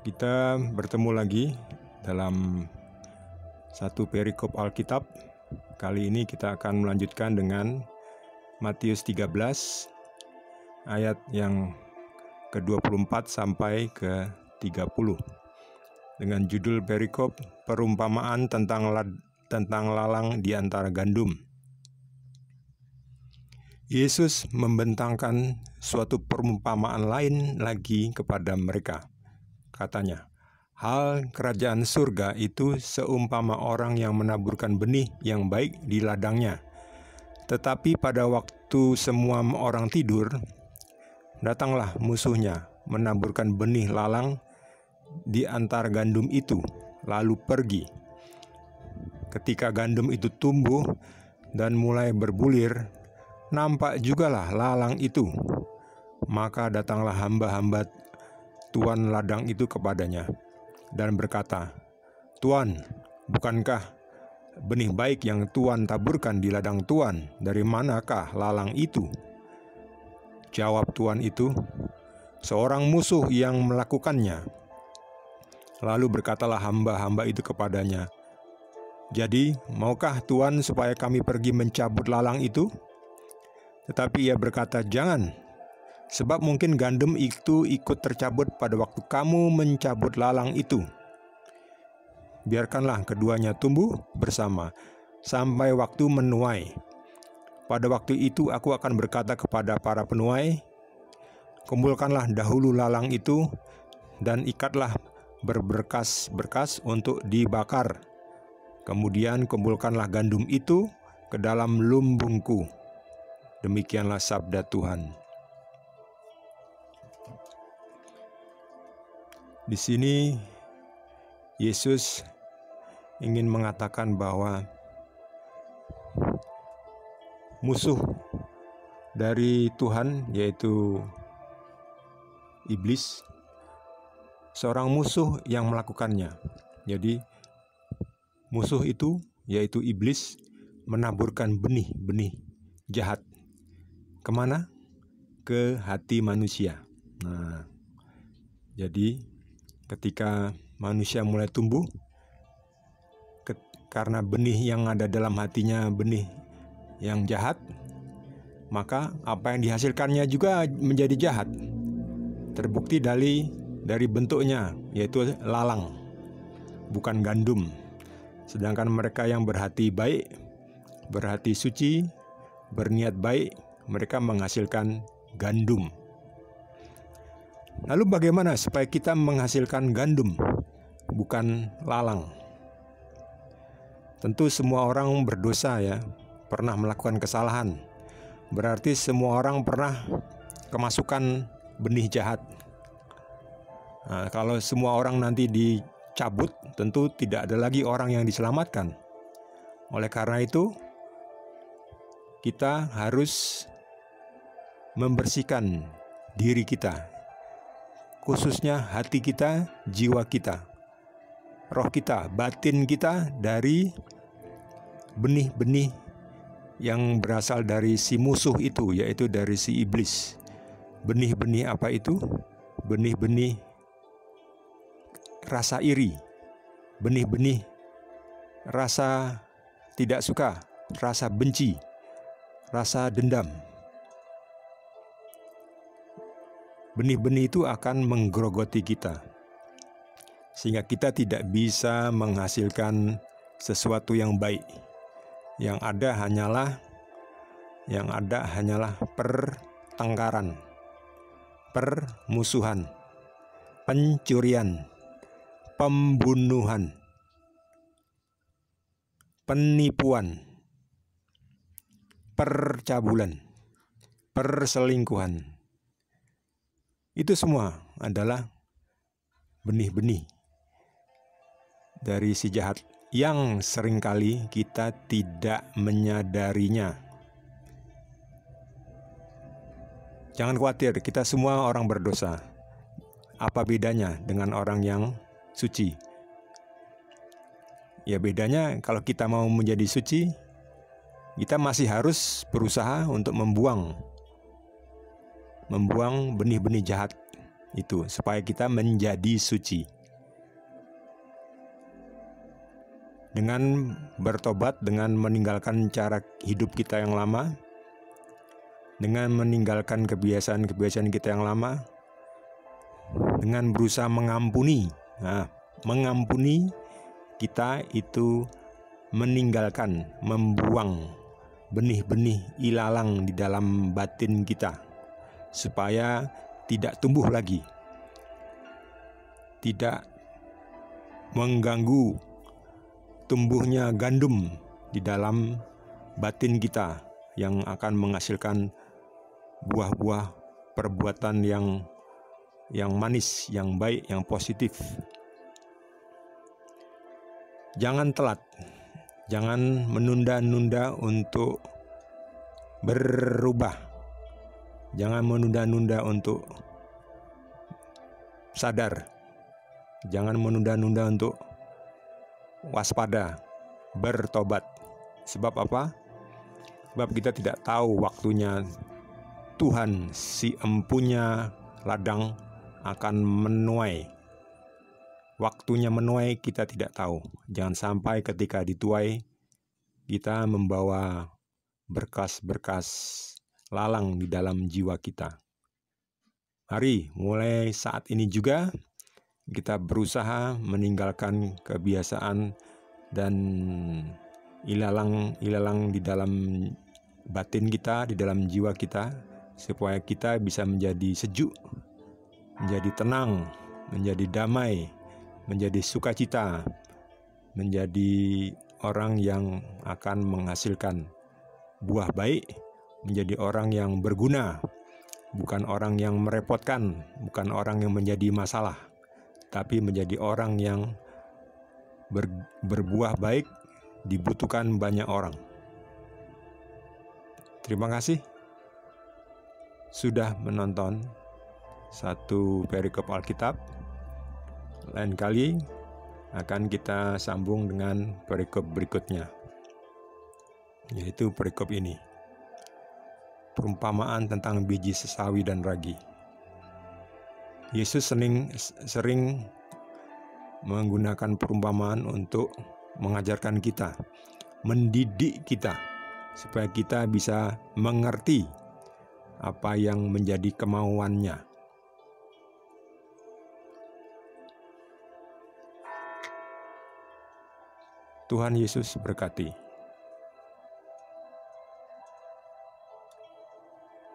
Kita bertemu lagi dalam satu perikop Alkitab. Kali ini kita akan melanjutkan dengan Matius 13 ayat yang ke-24 sampai ke-30 dengan judul perikop perumpamaan tentang lalang di antara gandum. Yesus membentangkan suatu perumpamaan lain lagi kepada mereka. Katanya, hal kerajaan surga itu seumpama orang yang menaburkan benih yang baik di ladangnya. Tetapi pada waktu semua orang tidur, datanglah musuhnya menaburkan benih lalang di antara gandum itu, lalu pergi. Ketika gandum itu tumbuh dan mulai berbulir, nampak jugalah lalang itu. Maka datanglah hamba-hamba tuan ladang itu kepadanya dan berkata, "Tuan, bukankah benih baik yang Tuan taburkan di ladang Tuan? Dari manakah lalang itu?" Jawab tuan itu, "Seorang musuh yang melakukannya." Lalu berkatalah hamba-hamba itu kepadanya, "Jadi, maukah Tuan supaya kami pergi mencabut lalang itu?" Tetapi ia berkata, "Jangan, sebab mungkin gandum itu ikut tercabut pada waktu kamu mencabut lalang itu. Biarkanlah keduanya tumbuh bersama sampai waktu menuai. Pada waktu itu aku akan berkata kepada para penuai, kumpulkanlah dahulu lalang itu dan ikatlah berberkas-berkas untuk dibakar. Kemudian kumpulkanlah gandum itu ke dalam lumbungku." Demikianlah sabda Tuhan. Di sini Yesus ingin mengatakan bahwa musuh dari Tuhan, yaitu iblis, seorang musuh yang melakukannya. Jadi musuh itu, yaitu iblis, menaburkan benih-benih jahat. Kemana? Ke hati manusia. Nah, jadi ketika manusia mulai tumbuh, karena benih yang ada dalam hatinya benih yang jahat, maka apa yang dihasilkannya juga menjadi jahat. Terbukti dari bentuknya, yaitu lalang, bukan gandum. Sedangkan mereka yang berhati baik, berhati suci, berniat baik, mereka menghasilkan gandum. Lalu bagaimana supaya kita menghasilkan gandum, bukan lalang? Tentu semua orang berdosa ya, pernah melakukan kesalahan. Berarti semua orang pernah kemasukan benih jahat. Nah, kalau semua orang nanti dicabut, tentu tidak ada lagi orang yang diselamatkan. Oleh karena itu, kita harus membersihkan diri kita, khususnya hati kita, jiwa kita, roh kita, batin kita dari benih-benih yang berasal dari si musuh itu, yaitu dari si iblis. Benih-benih apa itu? Benih-benih rasa iri, benih-benih rasa tidak suka, rasa benci, rasa dendam. Benih-benih itu akan menggerogoti kita, sehingga kita tidak bisa menghasilkan sesuatu yang baik. Yang ada hanyalah pertengkaran, permusuhan, pencurian, pembunuhan, penipuan, percabulan, perselingkuhan. Itu semua adalah benih-benih dari si jahat yang seringkali kita tidak menyadarinya. Jangan khawatir, kita semua orang berdosa. Apa bedanya dengan orang yang suci? Ya bedanya kalau kita mau menjadi suci, kita masih harus berusaha untuk membuang benih-benih jahat itu supaya kita menjadi suci. Dengan bertobat, dengan meninggalkan cara hidup kita yang lama, dengan meninggalkan kebiasaan-kebiasaan kita yang lama, dengan berusaha mengampuni. Nah, mengampuni kita itu meninggalkan, membuang benih-benih ilalang di dalam batin kita supaya tidak tumbuh lagi, tidak mengganggu tumbuhnya gandum di dalam batin kita yang akan menghasilkan buah-buah perbuatan yang manis, yang baik, yang positif. Jangan telat, jangan menunda-nunda untuk berubah, jangan menunda-nunda untuk sadar, jangan menunda-nunda untuk waspada, bertobat. Sebab apa? Sebab kita tidak tahu waktunya Tuhan si empunya ladang akan menuai. Waktunya menuai kita tidak tahu. Jangan sampai ketika dituai kita membawa berkas-berkas lalang di dalam jiwa kita. Mari mulai saat ini juga kita berusaha meninggalkan kebiasaan dan ilalang di dalam batin kita, di dalam jiwa kita, supaya kita bisa menjadi sejuk, menjadi tenang, menjadi damai, menjadi sukacita, menjadi orang yang akan menghasilkan buah baik, menjadi orang yang berguna, bukan orang yang merepotkan, bukan orang yang menjadi masalah, tapi menjadi orang yang berbuah baik, dibutuhkan banyak orang. Terima kasih sudah menonton satu perikop Alkitab. Lain kali akan kita sambung dengan perikop berikutnya, yaitu perikop ini. Perumpamaan tentang biji sesawi dan ragi. Yesus sering menggunakan perumpamaan untuk mengajarkan kita, mendidik kita, supaya kita bisa mengerti apa yang menjadi kemauannya. Tuhan Yesus berkati.